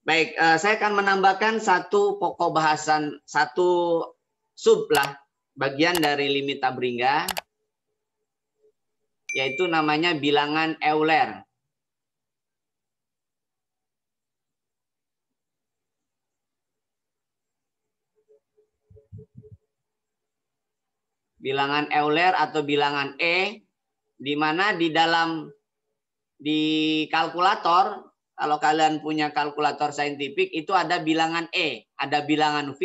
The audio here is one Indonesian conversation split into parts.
Baik, saya akan menambahkan satu pokok bahasan, satu sub lah, bagian dari limit Tabringga, yaitu namanya bilangan Euler. Bilangan Euler atau bilangan E, di mana di kalkulator, kalau kalian punya kalkulator saintifik, itu ada bilangan E, ada bilangan V.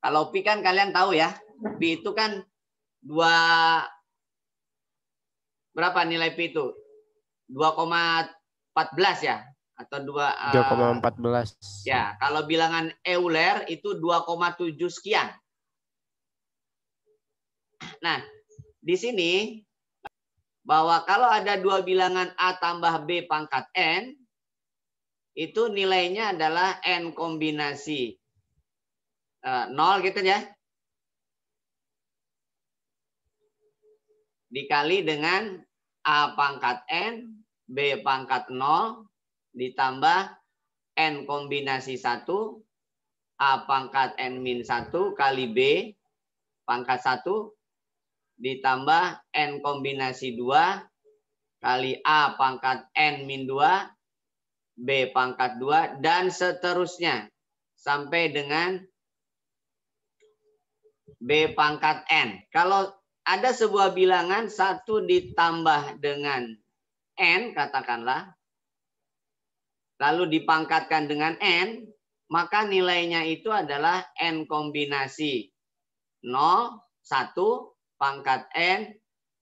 Kalau V kan kalian tahu ya, V itu kan berapa nilai V itu? 2,14 ya? Atau 2,14. Ya, kalau bilangan Euler itu 2,7 sekian. Nah, di sini bahwa kalau ada dua bilangan A tambah B pangkat N, itu nilainya adalah N kombinasi 0 gitu ya. Dikali dengan A pangkat N, B pangkat 0, ditambah N kombinasi 1, A pangkat N-1 kali B pangkat 1, ditambah N kombinasi 2 kali A pangkat N-2, B pangkat 2, dan seterusnya. Sampai dengan B pangkat N. Kalau ada sebuah bilangan 1 ditambah dengan N, katakanlah, lalu dipangkatkan dengan N, maka nilainya itu adalah N kombinasi 0, 1, pangkat N,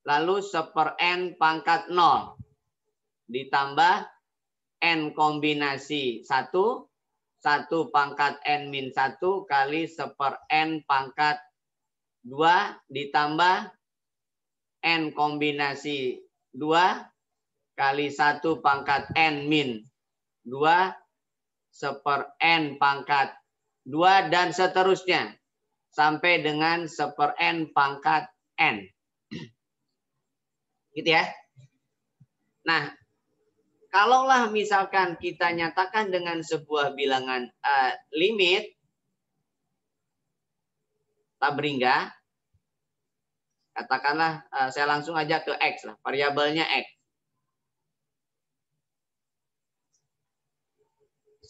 lalu 1/N pangkat 0. Ditambah N kombinasi 1, 1 pangkat N-1 kali 1/N pangkat 2, ditambah N kombinasi 2 kali 1 pangkat N-2, 1/N pangkat 2, dan seterusnya. Sampai dengan 1/N pangkat N. Gitu ya. Nah, kalaulah misalkan kita nyatakan dengan sebuah bilangan limit Tabringga, katakanlah saya langsung aja ke X lah, variabelnya X.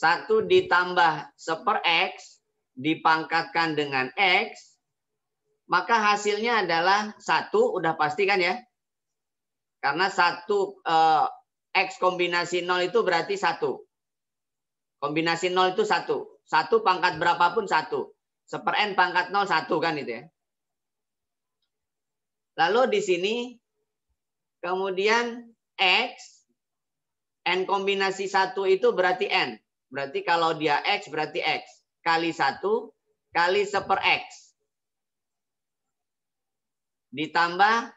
1 ditambah 1/X dipangkatkan dengan X, maka hasilnya adalah 1, udah pasti kan ya? Karena 1 X kombinasi 0 itu berarti 1. Kombinasi 0 itu 1. 1 pangkat berapapun 1. 1/N pangkat 0 1 kan itu ya. Lalu di sini kemudian X, N kombinasi 1 itu berarti N. Berarti kalau dia X berarti X. Kali 1 kali 1/X. Ditambah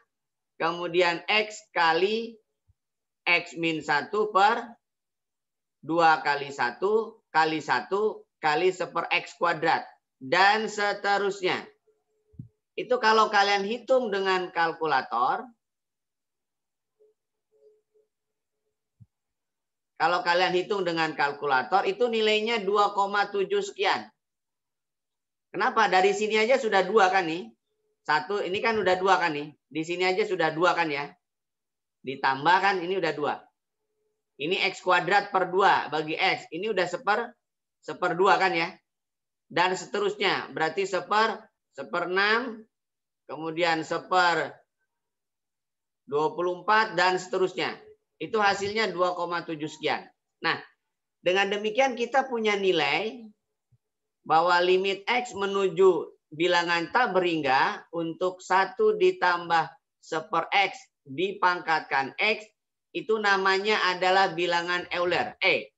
kemudian X kali X-1 per 2 kali 1 kali 1 kali 1/X kuadrat. Dan seterusnya. Itu kalau kalian hitung dengan kalkulator. Kalau kalian hitung dengan kalkulator, itu nilainya 2,7 sekian. Kenapa? Dari sini aja sudah 2 kan nih. 1, ini kan udah 2 kan nih. Di sini aja sudah 2 kan ya. Ditambah kan, ini udah 2. Ini X kuadrat per 2 bagi X. Ini udah 1/2 kan ya. Dan seterusnya. Berarti 1/6. Kemudian 1/24 dan seterusnya. Itu hasilnya 2,7 sekian. Nah, dengan demikian kita punya nilai bahwa limit X menuju bilangan Tabringga untuk 1 ditambah 1/X dipangkatkan X, itu namanya adalah bilangan Euler, E.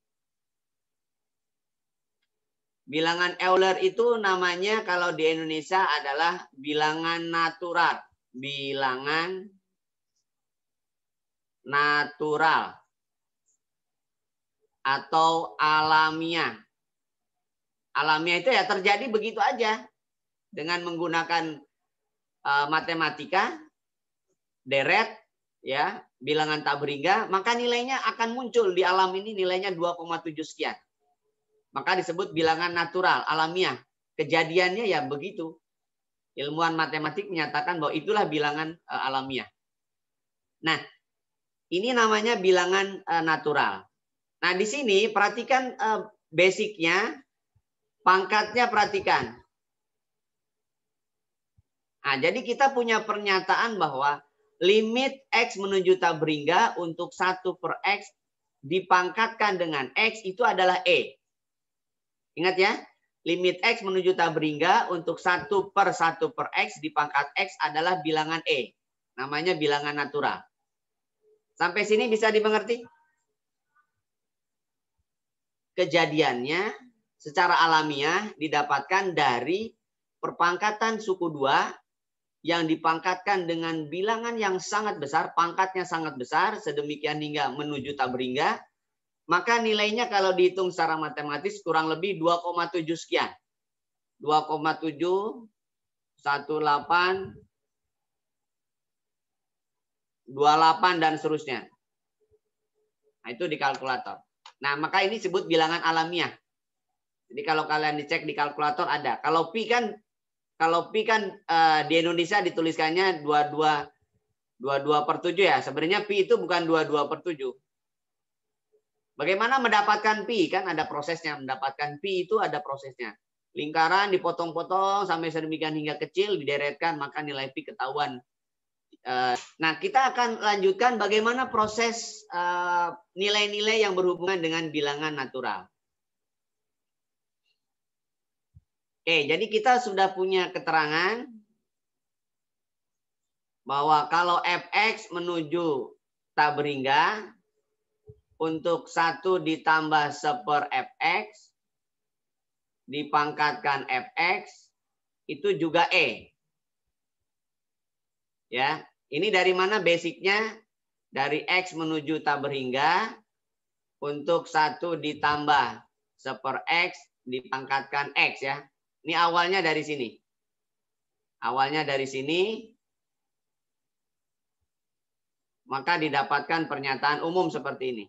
Bilangan Euler itu namanya kalau di Indonesia adalah bilangan natural. Bilangan natural atau alamiah. Alamiah itu ya terjadi begitu aja dengan menggunakan matematika deret ya, bilangan Tabringga, maka nilainya akan muncul di alam ini nilainya 2,7 sekian. Maka disebut bilangan natural, alamiah. Kejadiannya ya begitu. Ilmuwan matematik menyatakan bahwa itulah bilangan alamiah. Nah, ini namanya bilangan natural. Nah, di sini perhatikan basicnya, pangkatnya perhatikan. Nah, jadi kita punya pernyataan bahwa limit X menuju tabringga untuk 1 per X dipangkatkan dengan X itu adalah E. Ingat ya, limit X menuju tabringga untuk 1 per X dipangkat X adalah bilangan E. Namanya bilangan natural. Sampai sini bisa dimengerti? Kejadiannya secara alamiah didapatkan dari perpangkatan suku 2 yang dipangkatkan dengan bilangan yang sangat besar, pangkatnya sangat besar, sedemikian hingga menuju tabringga, maka nilainya kalau dihitung secara matematis kurang lebih 2,7 sekian. 2,7, 18, 28 dan seterusnya. Nah, itu di kalkulator. Nah, maka ini disebut bilangan alamiah. Jadi kalau kalian dicek di kalkulator ada. Kalau pi kan di Indonesia dituliskannya 22/7 ya. Sebenarnya pi itu bukan 22/7. Bagaimana mendapatkan pi? Kan ada prosesnya. Mendapatkan pi itu ada prosesnya. Lingkaran dipotong-potong sampai sedemikian hingga kecil, dideretkan, maka nilai pi ketahuan. Nah, kita akan lanjutkan bagaimana proses nilai-nilai yang berhubungan dengan bilangan natural. Oke, jadi kita sudah punya keterangan bahwa kalau fx menuju tabringga untuk 1 ditambah 1 fx dipangkatkan fx itu juga E. Ya, ini dari mana basicnya? Dari X menuju tabringga untuk 1 ditambah 1 X dipangkatkan X ya. Ini awalnya dari sini. Awalnya dari sini. Maka didapatkan pernyataan umum seperti ini.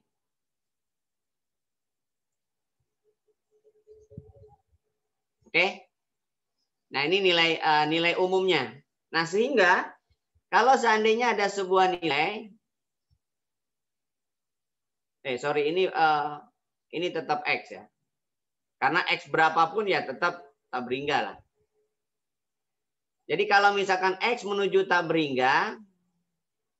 Oke. Nah, ini nilai umumnya. Nah, sehingga kalau seandainya ada sebuah nilai, ini tetap X ya. Karena X berapapun ya tetap tabringga lah. Jadi kalau misalkan X menuju tabringga,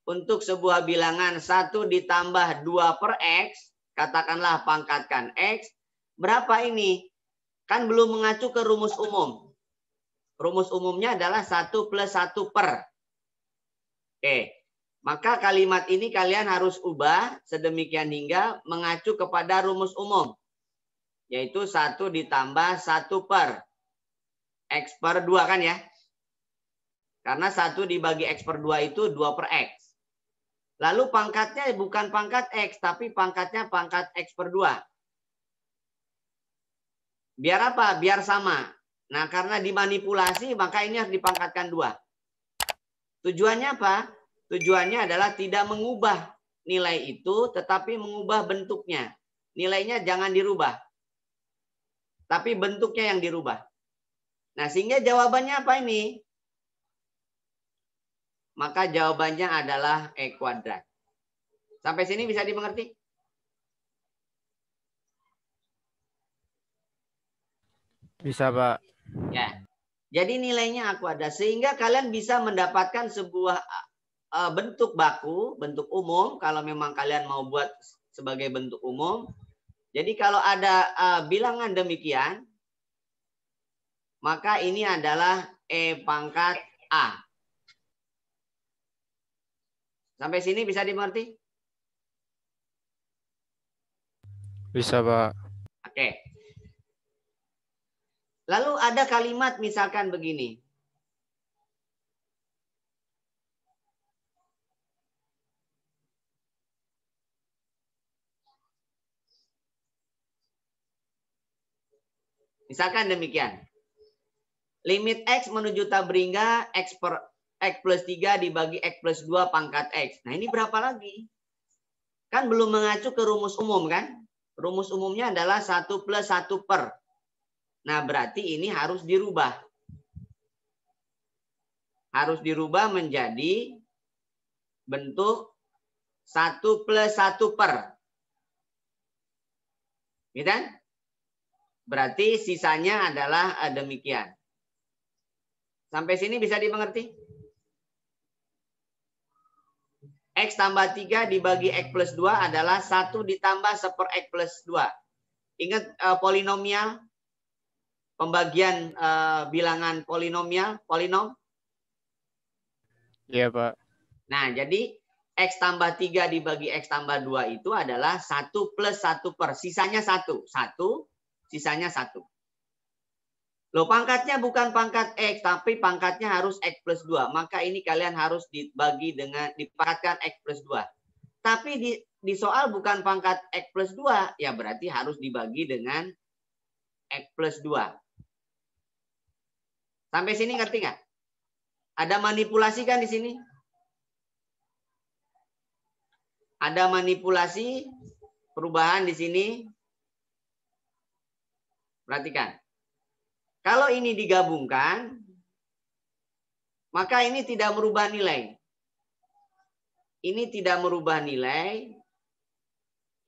untuk sebuah bilangan 1 ditambah 2 per X, katakanlah pangkatkan X, berapa ini? Kan belum mengacu ke rumus umum. Rumus umumnya adalah 1 plus 1 per. Oke, maka kalimat ini kalian harus ubah sedemikian hingga mengacu kepada rumus umum. Yaitu 1 ditambah 1 per. X per 2 kan ya. Karena 1 dibagi X per 2 itu 2 per X. Lalu pangkatnya bukan pangkat X, tapi pangkatnya pangkat X per 2. Biar apa? Biar sama. Nah, karena dimanipulasi, maka ini harus dipangkatkan 2. Tujuannya apa? Tujuannya adalah tidak mengubah nilai itu, tetapi mengubah bentuknya. Nilainya jangan dirubah. Tapi bentuknya yang dirubah. Nah, sehingga jawabannya apa ini? Maka jawabannya adalah E kuadrat. Sampai sini bisa dimengerti? Bisa, Pak. Ya. Jadi nilainya aku ada. Sehingga kalian bisa mendapatkan sebuah bentuk baku, bentuk umum. Kalau memang kalian mau buat sebagai bentuk umum. Jadi kalau ada bilangan demikian, maka ini adalah E pangkat A. Sampai sini bisa dimengerti? Bisa, Pak. Oke. Lalu ada kalimat misalkan begini. Misalkan demikian. Limit X menuju tabringga X plus 3 dibagi X plus 2 pangkat X. Nah, ini berapa lagi? Kan belum mengacu ke rumus umum kan? rumus umumnya adalah 1 plus 1 per. Nah, berarti ini harus dirubah. Harus dirubah menjadi bentuk 1 plus 1 per. Gitu kan? Berarti sisanya adalah demikian. Sampai sini bisa dimengerti? X tambah 3 dibagi X plus 2 adalah 1 ditambah 1 per X plus 2. Ingat polinomial? Pembagian bilangan polinomial? Polinom? Iya, Pak. Nah, jadi X tambah 3 dibagi X tambah 2 itu adalah 1 plus 1 per. Sisanya 1. 1, sisanya 1. Loh, pangkatnya bukan pangkat X, tapi pangkatnya harus X plus 2. Maka ini kalian harus dibagi dengan, dipangkatkan X plus 2. Tapi di soal bukan pangkat X plus 2, ya berarti harus dibagi dengan X plus 2. Sampai sini ngerti nggak? Ada manipulasi kan di sini? Ada manipulasi perubahan di sini. Perhatikan. Kalau ini digabungkan, maka ini tidak merubah nilai. Ini tidak merubah nilai.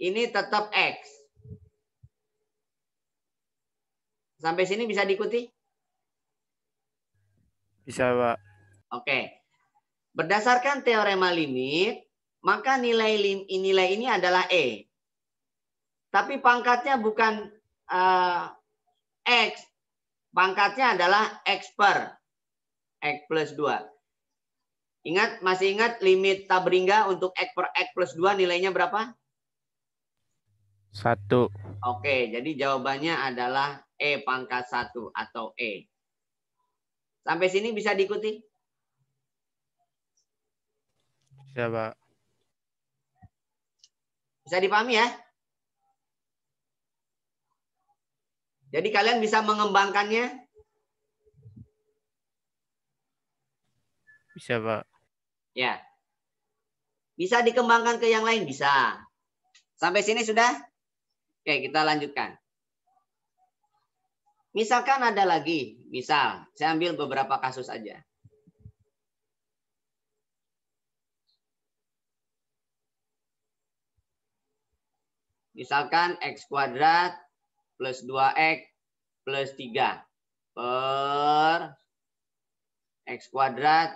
Ini tetap X. Sampai sini bisa diikuti? Bisa, Pak. Oke. Berdasarkan teorema limit, maka nilai ini adalah E. Tapi pangkatnya bukan X. Pangkatnya adalah X per X plus 2. Masih ingat limit Tabringga untuk X per X plus 2 nilainya berapa? 1. Oke, jadi jawabannya adalah E pangkat 1 atau E. Sampai sini bisa diikuti? Bisa, Pak. Bisa dipahami ya? Jadi kalian bisa mengembangkannya? Bisa, Pak. Ya. Bisa dikembangkan ke yang lain? Bisa. Sampai sini sudah? Oke, kita lanjutkan. Misalkan ada lagi. Misal, saya ambil beberapa kasus aja. Misalkan X kuadrat plus 2X plus 3 per X kuadrat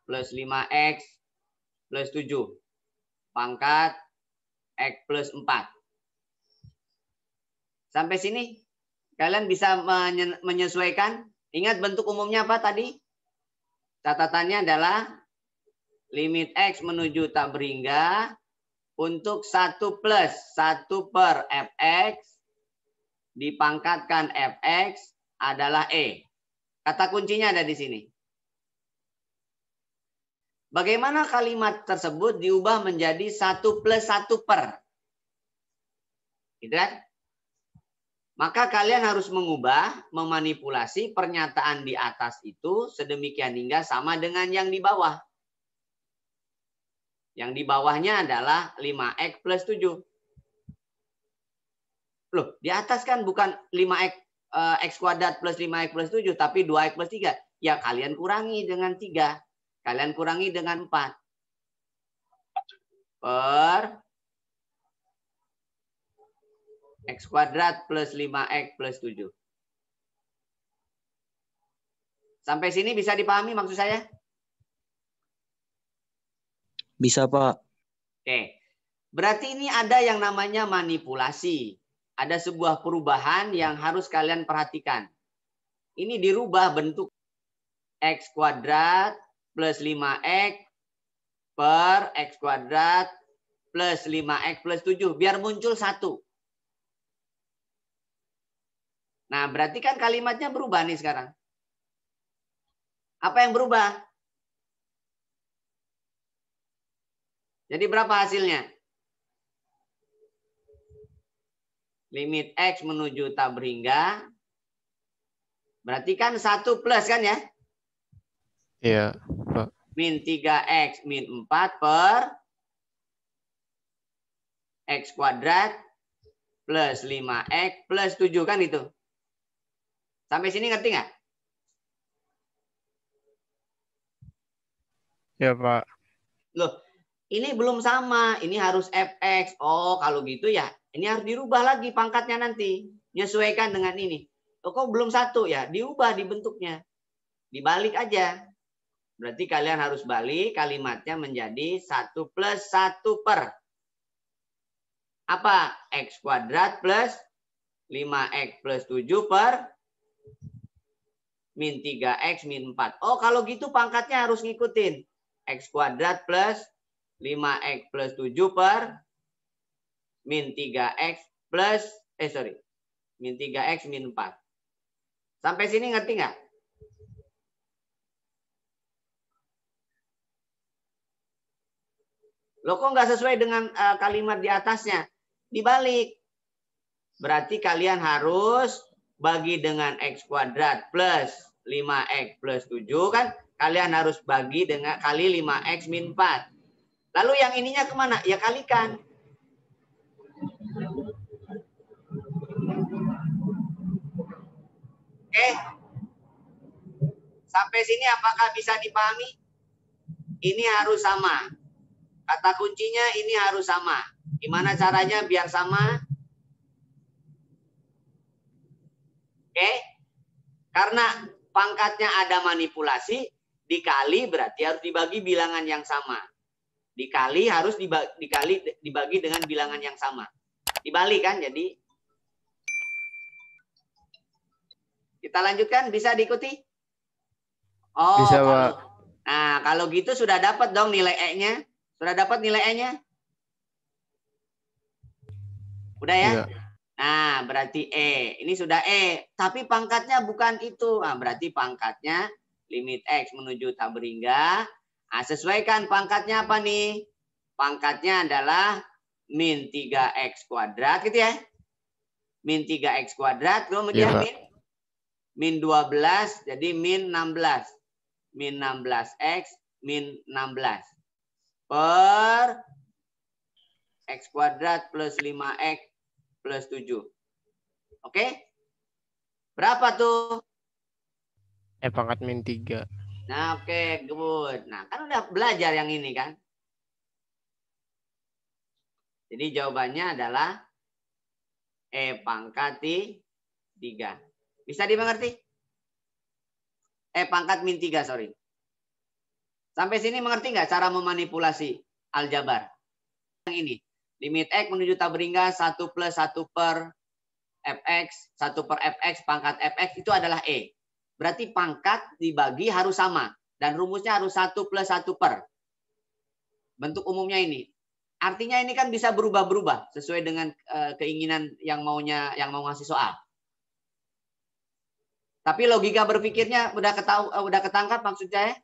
plus 5X plus 7 pangkat X plus 4. Sampai sini kalian bisa menyesuaikan. Ingat bentuk umumnya apa tadi? Catatannya adalah limit X menuju tak berhingga untuk 1 plus 1 per Fx dipangkatkan Fx adalah E. Kata kuncinya ada di sini. Bagaimana kalimat tersebut diubah menjadi 1 plus 1 per? Gitu kan? Maka kalian harus mengubah, memanipulasi pernyataan di atas itu sedemikian hingga sama dengan yang di bawah. Yang di bawahnya adalah 5X plus 7. Loh, di atas kan bukan 5X X kuadrat plus 5X plus 7, tapi 2X plus 3. Ya kalian kurangi dengan 3. Kalian kurangi dengan 4. Per X kuadrat plus 5X plus 7. Sampai sini bisa dipahami maksud saya? Bisa, Pak. Oke. Berarti ini ada yang namanya manipulasi. Ada sebuah perubahan yang harus kalian perhatikan. Ini dirubah bentuk X kuadrat plus 5X per X kuadrat plus 5X plus 7. Biar muncul 1. Nah, berarti kan kalimatnya berubah nih sekarang. Apa yang berubah? Jadi berapa hasilnya? Limit X menuju tak berhingga. Berarti kan 1 plus kan ya? Iya, Pak. Min 3X min 4 per X kuadrat plus 5X plus 7 kan itu. Sampai sini ngerti nggak? Ya, Pak. Loh, ini belum sama. Ini harus fx. Oh, kalau gitu ya, ini harus dirubah lagi pangkatnya nanti. Menyesuaikan dengan ini. Oh, kok belum satu ya? Diubah dibentuknya. Dibalik aja. Berarti kalian harus balik kalimatnya menjadi 1 plus 1 per. Apa? X kuadrat plus 5X plus 7 per min 3X min 4. Oh, kalau gitu pangkatnya harus ngikutin. X kuadrat plus 5X plus 7 per min 3X plus, min 3X min 4. Sampai sini ngerti nggak? Loh, kok nggak sesuai dengan kalimat di atasnya? Dibalik. Berarti kalian harus bagi dengan X kuadrat plus 5X plus 7 kan? Kalian harus bagi dengan kali 5X min 4. Lalu yang ininya kemana? Ya kalikan. Oke. Sampai sini apakah bisa dipahami? Ini harus sama. Kata kuncinya ini harus sama. Gimana caranya biar sama? Oke. Karena pangkatnya ada manipulasi, dikali berarti harus dibagi bilangan yang sama. Dikali harus dibagi dengan bilangan yang sama. Dibalik kan, jadi kita lanjutkan, bisa diikuti? Oh, Bisa, Pak. Nah, kalau gitu sudah dapat dong nilai E-nya. Sudah dapat nilai E-nya? Udah ya? Iya. Nah, berarti E. Ini sudah E. Tapi pangkatnya bukan itu. Nah, berarti pangkatnya limit X menuju tak berhingga. Nah, sesuaikan pangkatnya apa nih? Pangkatnya adalah min 3X kuadrat gitu ya. Min 3X kuadrat. Kemudian Iya, Pak. min 12 jadi min 16. Min 16X min 16. Per X kuadrat plus 5X plus 7. Oke? Berapa tuh? Pangkat min 3. Nah, oke, good. Nah, kan udah belajar yang ini kan? Jadi jawabannya adalah E pangkat 3. Bisa dimengerti? E pangkat min 3, sorry. Sampai sini mengerti nggak cara memanipulasi aljabar? Yang ini. Limit X menuju tak berhingga 1 plus 1 per Fx, 1 per Fx, pangkat Fx itu adalah E. Berarti pangkat dibagi harus sama. Dan rumusnya harus 1 plus 1 per. Bentuk umumnya ini. Artinya ini kan bisa berubah-berubah sesuai dengan keinginan yang mau ngasih soal. Tapi logika berpikirnya udah ketangkap maksud saya?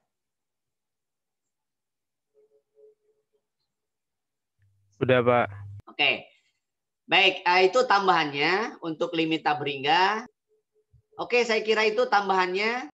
Udah, Pak. Oke. Baik, itu tambahannya untuk limit tak berhingga. Oke, saya kira itu tambahannya.